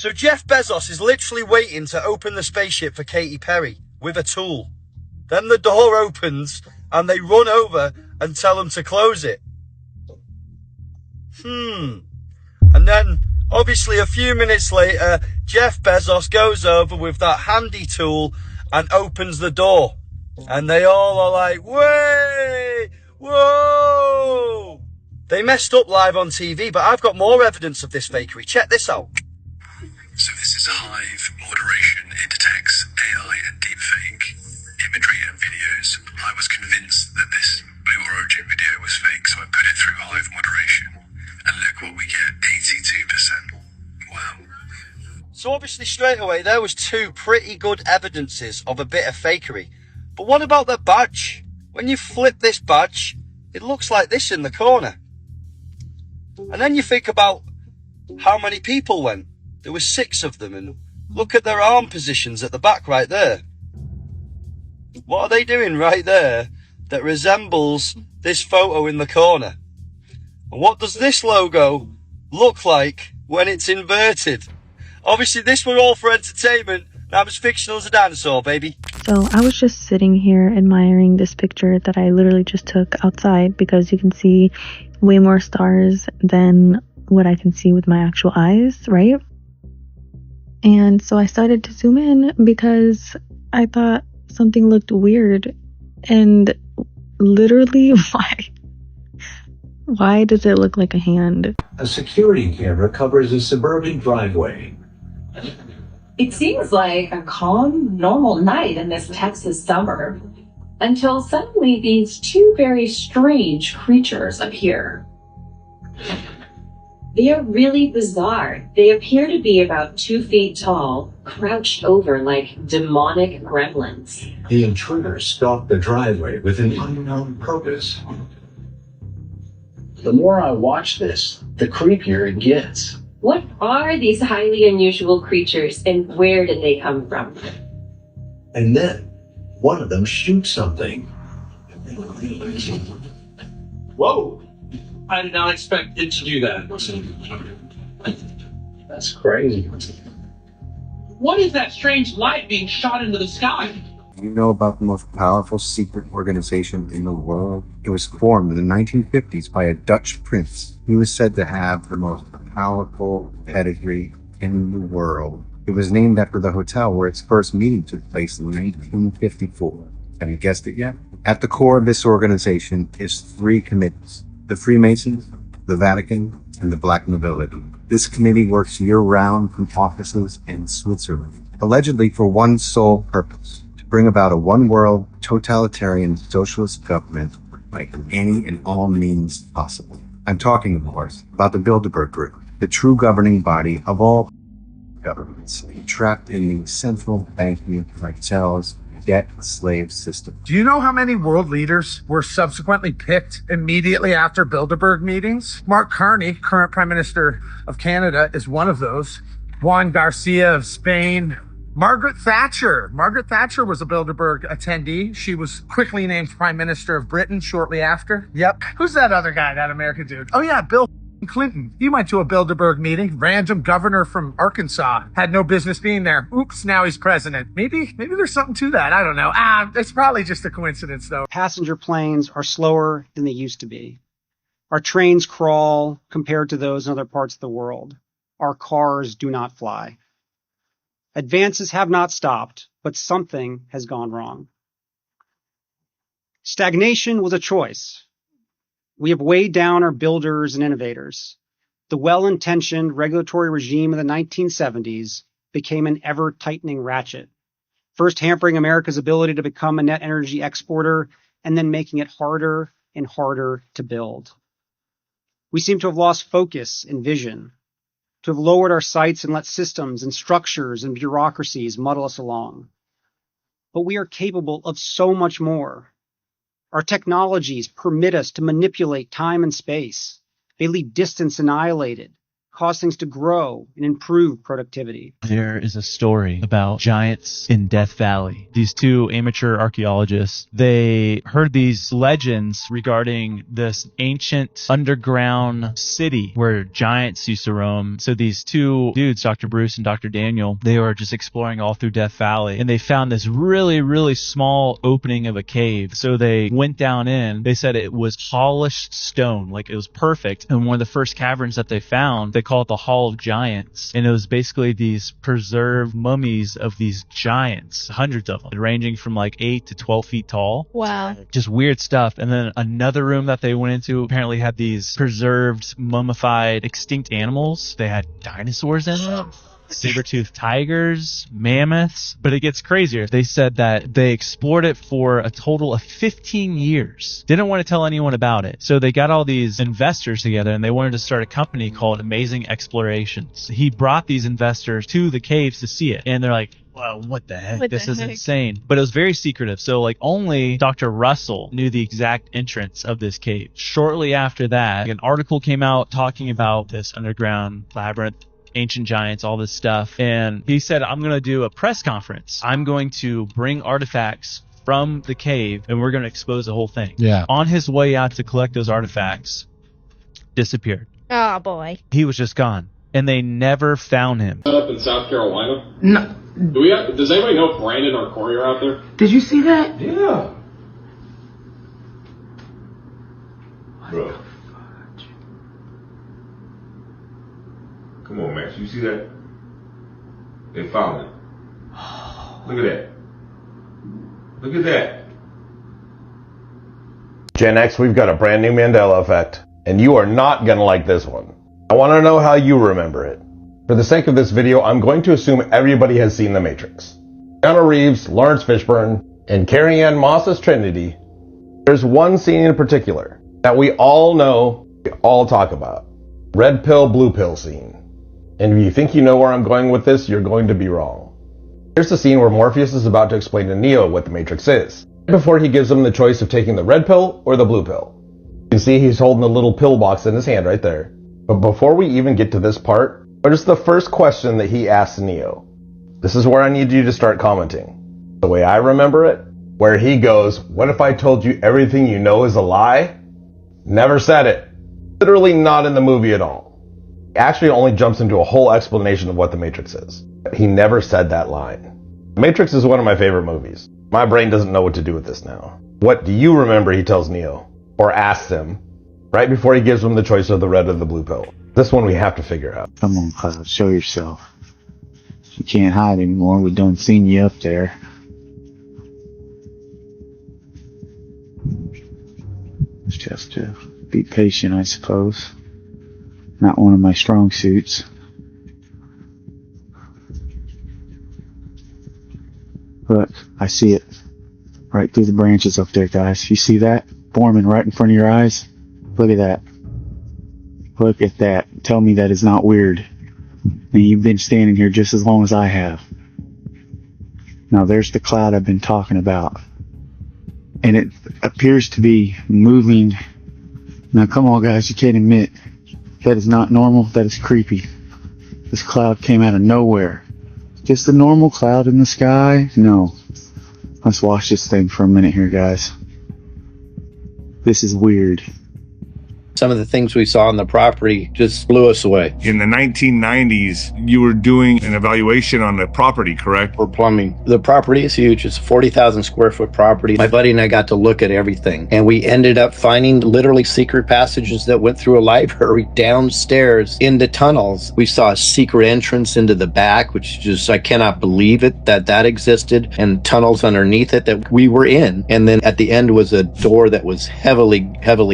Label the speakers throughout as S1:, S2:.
S1: So Jeff Bezos is literally waiting to open the spaceship for Katy Perry with a tool. Then the door opens and they run over and tell him to close it. And then, obviously, a few minutes later, Jeff Bezos goes over with that handy tool and opens the door. And they all are like, "Way! Whoa!" They messed up live on TV, but I've got more evidence of this fakery. Check this out.
S2: So this is Hive moderation. It detects AI and deepfake imagery and videos. I was convinced that this Blue Origin video was fake, so I put it through Hive moderation. And look what we get, 82%. Wow.
S1: So obviously straight away there was two pretty good evidences of a bit of fakery. But what about the badge? When you flip this badge, it looks like this in the corner. And then you think about how many people went. There were 6 of them, and look at their arm positions at the back right there. What are they doing right there that resembles this photo in the corner? And what does this logo look like when it's inverted? Obviously this were all for entertainment. I'm as fictional as a dinosaur, baby.
S3: So I was just sitting here admiring this picture that I literally just took outside, because you can see way more stars than what I can see with my actual eyes, right? And so I started to zoom in because I thought something looked weird. And literally, why does it look like a hand?
S4: A security camera covers a suburban driveway.
S5: It seems like a calm, normal night in this Texas suburb, until suddenly these 2 very strange creatures appear. They are really bizarre. They appear to be about 2 feet tall, crouched over like demonic gremlins.
S4: The intruders stalk the driveway with an unknown purpose.
S6: The more I watch this, the creepier it gets.
S5: What are these highly unusual creatures, and where did they come from?
S4: And then, one of them shoots something.
S6: Whoa! I did not expect it to do that. That's crazy. What is that strange light being shot into the sky?
S7: You know about the most powerful secret organization in the world? It was formed in the 1950s by a Dutch prince. He was said to have the most powerful pedigree in the world. It was named after the hotel where its first meeting took place in 1954. Have you guessed it yet? At the core of this organization is 3 committees: the Freemasons, the Vatican, and the Black Nobility. This committee works year-round from offices in Switzerland, allegedly for one sole purpose: to bring about a one-world, totalitarian socialist government by any and all means possible. I'm talking, of course, about the Bilderberg Group, the true governing body of all governments, trapped in the central banking cartels debt slave system.
S8: Do you know how many world leaders were subsequently picked immediately after Bilderberg meetings? Mark Carney, current Prime Minister of Canada, is one of those. Juan Garcia of Spain. Margaret Thatcher. Margaret Thatcher was a Bilderberg attendee. She was quickly named Prime Minister of Britain shortly after. Yep. Who's that other guy, that American dude? Oh yeah, Bill Clinton. He went to a Bilderberg meeting. Random governor from Arkansas. Had no business being there. Oops, now he's president. Maybe there's something to that. I don't know. It's probably just a coincidence though.
S9: Passenger planes are slower than they used to be. Our trains crawl compared to those in other parts of the world. Our cars do not fly. Advances have not stopped, but something has gone wrong. Stagnation was a choice. We have weighed down our builders and innovators. The well-intentioned regulatory regime of the 1970s became an ever-tightening ratchet, first hampering America's ability to become a net energy exporter and then making it harder and harder to build. We seem to have lost focus and vision, to have lowered our sights and let systems and structures and bureaucracies muddle us along. But we are capable of so much more. Our technologies permit us to manipulate time and space. They leave distance annihilated, cause things to grow and improve productivity.
S10: There is a story about giants in Death Valley. These two amateur archaeologists, they heard these legends regarding this ancient underground city where giants used to roam. So these two dudes, Dr. Bruce and Dr. Daniel, they were just exploring all through Death Valley, and they found this really, really small opening of a cave. So they went down in. They said it was polished stone, like it was perfect. And one of the first caverns that they found, they call it the Hall of Giants, and it was basically these preserved mummies of these giants, hundreds of them, ranging from like 8 to 12 feet tall.
S11: Wow.
S10: Just weird stuff. And then another room that they went into apparently had these preserved, mummified, extinct animals. They had dinosaurs in them, saber-toothed tigers, mammoths, but it gets crazier. They said that they explored it for a total of 15 years. Didn't want to tell anyone about it. So they got all these investors together and they wanted to start a company called Amazing Explorations. He brought these investors to the caves to see it, and they're like, well, what the heck? This is insane. But it was very secretive. So like only Dr. Russell knew the exact entrance of this cave. Shortly after that, an article came out talking about this underground labyrinth, ancient giants, all this stuff. And he said, I'm going to do a press conference. I'm going to bring artifacts from the cave and we're going to expose the whole thing.
S8: Yeah.
S10: On his way out to collect those artifacts, disappeared.
S11: Oh, boy.
S10: He was just gone. And they never found him.
S12: Up in South Carolina?
S6: No.
S12: Does anybody know if Brandon or Corey are out there?
S6: Did you see that?
S12: Yeah. Bro. Come on, Max. You see that? They found it. Look at that. Look at that.
S13: Gen X, we've got a brand new Mandela Effect, and you are not going to like this one. I want to know how you remember it. For the sake of this video, I'm going to assume everybody has seen The Matrix. Keanu Reeves, Lawrence Fishburne, and Carrie-Anne Moss's Trinity. There's one scene in particular that we all know, we all talk about. Red pill, blue pill scene. And if you think you know where I'm going with this, you're going to be wrong. Here's the scene where Morpheus is about to explain to Neo what the Matrix is, before he gives him the choice of taking the red pill or the blue pill. You can see he's holding the little pill box in his hand right there. But before we even get to this part, notice the first question that he asks Neo. This is where I need you to start commenting. The way I remember it, where he goes, what if I told you everything you know is a lie? Never said it. Literally not in the movie at all. He actually only jumps into a whole explanation of what the Matrix is. He never said that line. The Matrix is one of my favorite movies. My brain doesn't know what to do with this now. What do you remember he tells Neo, or asks him, right before he gives him the choice of the red or the blue pill? This one we have to figure out.
S14: Come on, Cloud, show yourself. You can't hide anymore. We done seen you up there. Just to be patient, I suppose. Not one of my strong suits. Look, I see it. Right through the branches up there, guys. You see that? Forming right in front of your eyes? Look at that. Look at that. Tell me that is not weird. And you've been standing here just as long as I have. Now there's the cloud I've been talking about. And it appears to be moving. Now come on, guys, you can't admit that is not normal. That is creepy. This cloud came out of nowhere. Just a normal cloud in the sky? No. Let's watch this thing for a minute here, guys. This is weird.
S15: Some of the things we saw on the property just blew us away.
S12: In the 1990s, you were doing an evaluation on the property, correct?
S15: For plumbing. The property is huge. It's a 40,000 square foot property. My buddy and I got to look at everything. And we ended up finding literally secret passages that went through a library downstairs into tunnels. We saw a secret entrance into the back, which just, I cannot believe it, that existed, and tunnels underneath it that we were in. And then at the end was a door that was heavily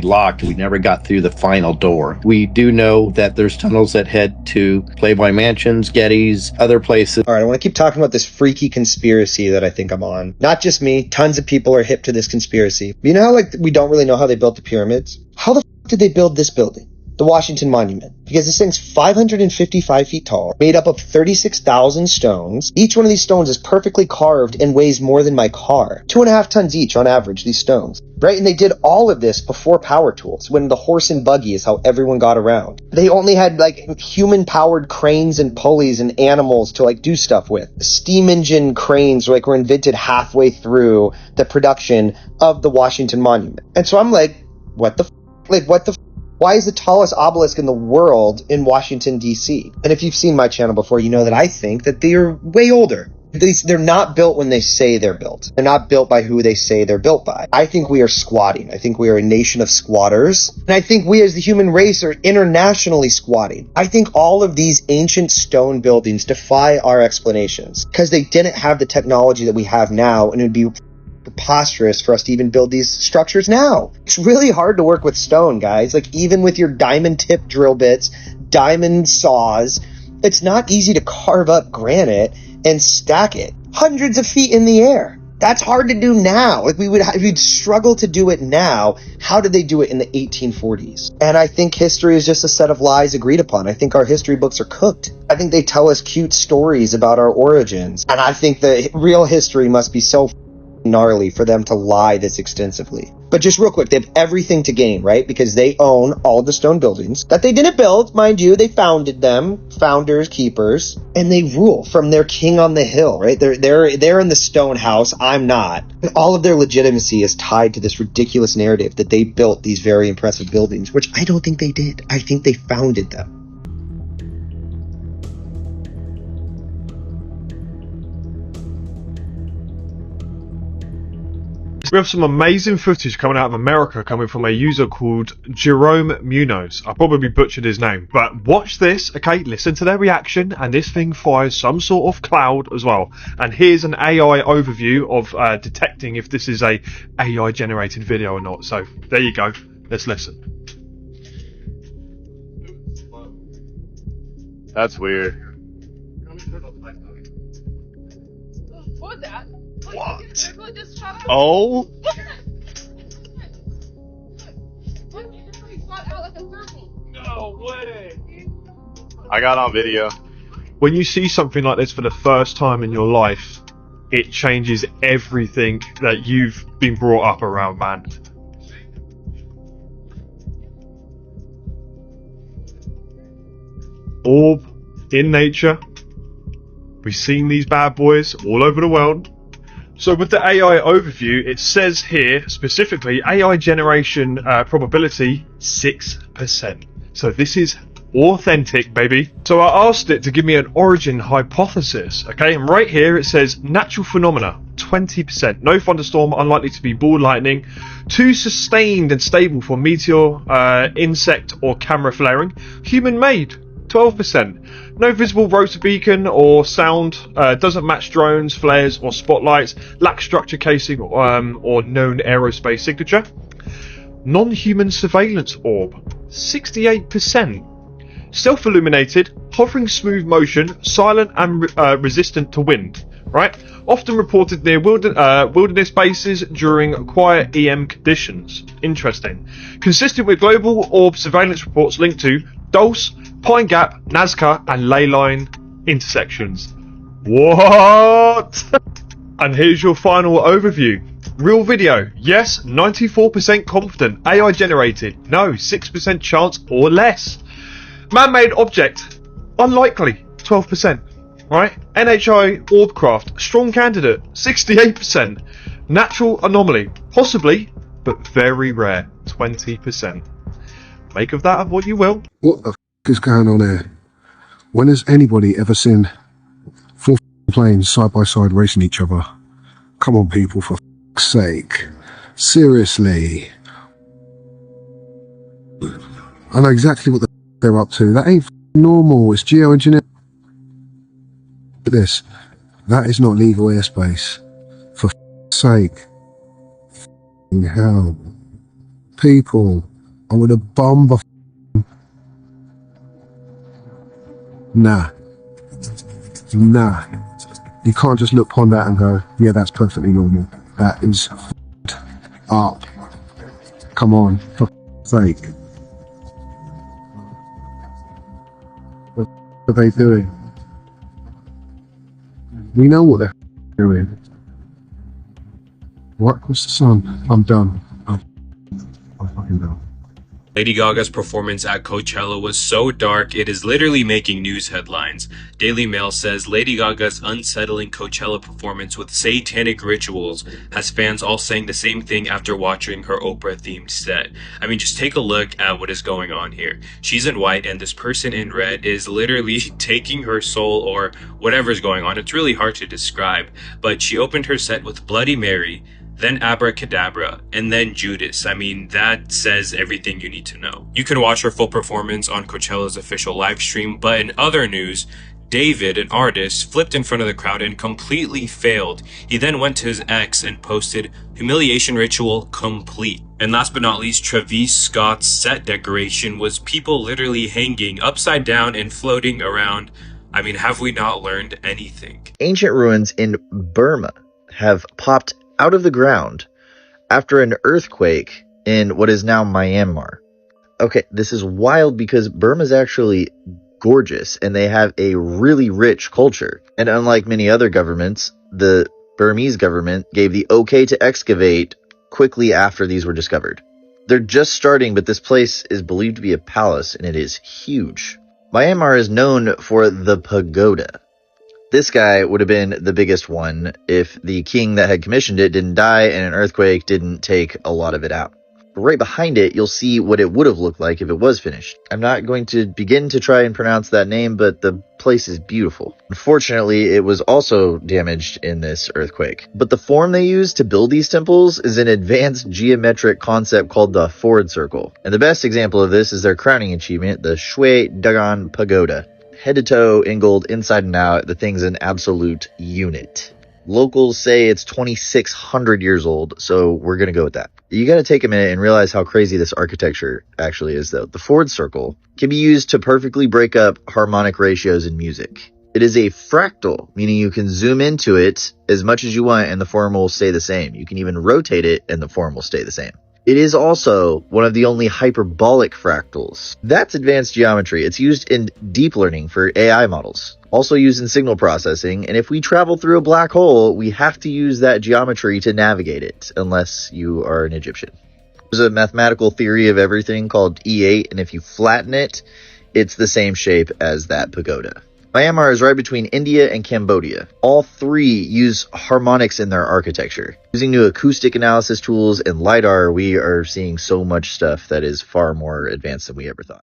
S15: locked. We never got through the final door. We do know that there's tunnels that head to Playboy Mansions, Getty's, other places.
S16: All right, I want to keep talking about this freaky conspiracy that I think I'm on. Not just me, tons of people are hip to this conspiracy. You know how, like, we don't really know how they built the pyramids? How the f*** did they build this building? the Washington Monument, because this thing's 555 feet tall, made up of 36,000 stones. Each one of these stones is perfectly carved and weighs more than my car. 2.5 tons each on average, these stones. Right? And they did all of this before power tools, when the horse and buggy is how everyone got around. They only had like human-powered cranes and pulleys and animals to like do stuff with. Steam engine cranes like were invented halfway through the production of the Washington Monument. And so I'm like, what the f? Like, what the f? Why is the tallest obelisk in the world in Washington, D.C.? And if you've seen my channel before, you know that I think that they are way older. They're not built when they say they're built. They're not built by who they say they're built by. I think we are squatting. I think we are a nation of squatters. And I think we as the human race are internationally squatting. I think all of these ancient stone buildings defy our explanations because they didn't have the technology that we have now, and it would be preposterous for us to even build these structures now. It's really hard to work with stone, guys. Like, even with your diamond tip drill bits, diamond saws, it's not easy to carve up granite and stack it hundreds of feet in the air. That's hard to do now. If we'd struggle to do it now, how did they do it in the 1840s? And I think history is just a set of lies agreed upon. I think our history books are cooked. I think they tell us cute stories about our origins. And I think the real history must be so gnarly for them to lie this extensively. But just real quick, they have everything to gain, right? Because they own all the stone buildings that they didn't build, mind you. They founded them, founders, keepers, and they rule from their king on the hill, right? They're in the stone house. I'm not. And all of their legitimacy is tied to this ridiculous narrative that they built these very impressive buildings, which I don't think they did. I think they founded them.
S11: We have some amazing footage coming out of America, coming from a user called Jerome Munoz. I probably butchered his name, but watch this, okay? Listen to their reaction, and this thing fires some sort of cloud as well. And here's an AI overview of detecting if this is a AI generated video or not. So there you go. Let's listen.
S17: That's weird.
S18: What was that?
S17: What? Oh?
S18: No way.
S17: I got on video.
S11: When you see something like this for the first time in your life, it changes everything that you've been brought up around, man. Orb in nature. We've seen these bad boys all over the world. So with the AI overview, it says here specifically AI generation probability 6%. So this is authentic, baby. So I asked it to give me an origin hypothesis, okay? And right here it says natural phenomena 20%. No thunderstorm, unlikely to be ball lightning. Too sustained and stable for meteor, insect or camera flaring. Human made 12%. No visible rotor beacon or sound, doesn't match drones, flares or spotlights, lacks structure casing or known aerospace signature. Non-human surveillance orb, 68%. Self-illuminated, hovering smooth motion, silent and resistant to wind, right? Often reported near wilderness bases during quiet EM conditions. Interesting. Consistent with global orb surveillance reports linked to Dulce, Pine Gap, Nazca and ley line intersections. What? And here's your final overview. Real video, yes, 94% confident. AI generated, no, 6% chance or less. Man-made object, unlikely, 12%. Right? NHI Orbcraft, strong candidate, 68%. Natural anomaly, possibly, but very rare, 20%. Make of that what you will.
S19: What the f is going on here? When has anybody ever seen four planes side by side racing each other? Come on, people, for f***'s sake. Seriously. I know exactly what the f they're up to. That ain't normal. It's geoengineering. Look at this. That is not legal airspace. For f***'s sake. F***ing hell. People. I'm gonna bomb a Nah. Nah. You can't just look upon that and go, yeah, that's perfectly normal. That is up. Come on, for f***'s sake. are they doing? We know what they're doing. What? What's the sun? I'm done. I'm fucking done.
S20: Lady Gaga's performance at Coachella was so dark, it is literally making news headlines. Daily Mail says Lady Gaga's unsettling Coachella performance with satanic rituals has fans all saying the same thing after watching her Oprah-themed set. I mean, just take a look at what is going on here. She's in white, and this person in red is literally taking her soul or whatever's going on. It's really hard to describe, but she opened her set with Bloody Mary, then Abracadabra, and then Judas. I mean, that says everything you need to know. You can watch her full performance on Coachella's official live stream, but in other news, David, an artist, flipped in front of the crowd and completely failed. He then went to his ex and posted, "Humiliation ritual complete." And last but not least, Travis Scott's set decoration was people literally hanging upside down and floating around. I mean, have we not learned anything?
S21: Ancient ruins in Burma have popped out of the ground after an earthquake in what is now Myanmar. Okay, this is wild because Burma is actually gorgeous and they have a really rich culture. And unlike many other governments, the Burmese government gave the okay to excavate quickly after these were discovered. They're just starting, but this place is believed to be a palace and it is huge. Myanmar is known for the pagoda. This guy would have been the biggest one if the king that had commissioned it didn't die and an earthquake didn't take a lot of it out. Right behind it, you'll see what it would have looked like if it was finished. I'm not going to begin to try and pronounce that name, but the place is beautiful. Unfortunately, it was also damaged in this earthquake. But the form they use to build these temples is an advanced geometric concept called the Ford Circle. And the best example of this is their crowning achievement, the Shui Dagon Pagoda. Head to toe, in gold, inside and out, the thing's an absolute unit. Locals say it's 2,600 years old, so we're going to go with that. You got to take a minute and realize how crazy this architecture actually is, though. The Ford Circle can be used to perfectly break up harmonic ratios in music. It is a fractal, meaning you can zoom into it as much as you want and the form will stay the same. You can even rotate it and the form will stay the same. It is also one of the only hyperbolic fractals. That's advanced geometry. It's used in deep learning for AI models. Also used in signal processing, and if we travel through a black hole, we have to use that geometry to navigate it, unless you are an Egyptian. There's a mathematical theory of everything called E8, and if you flatten it, it's the same shape as that pagoda. Myanmar is right between India and Cambodia. All three use harmonics in their architecture. Using new acoustic analysis tools and LiDAR, we are seeing so much stuff that is far more advanced than we ever thought.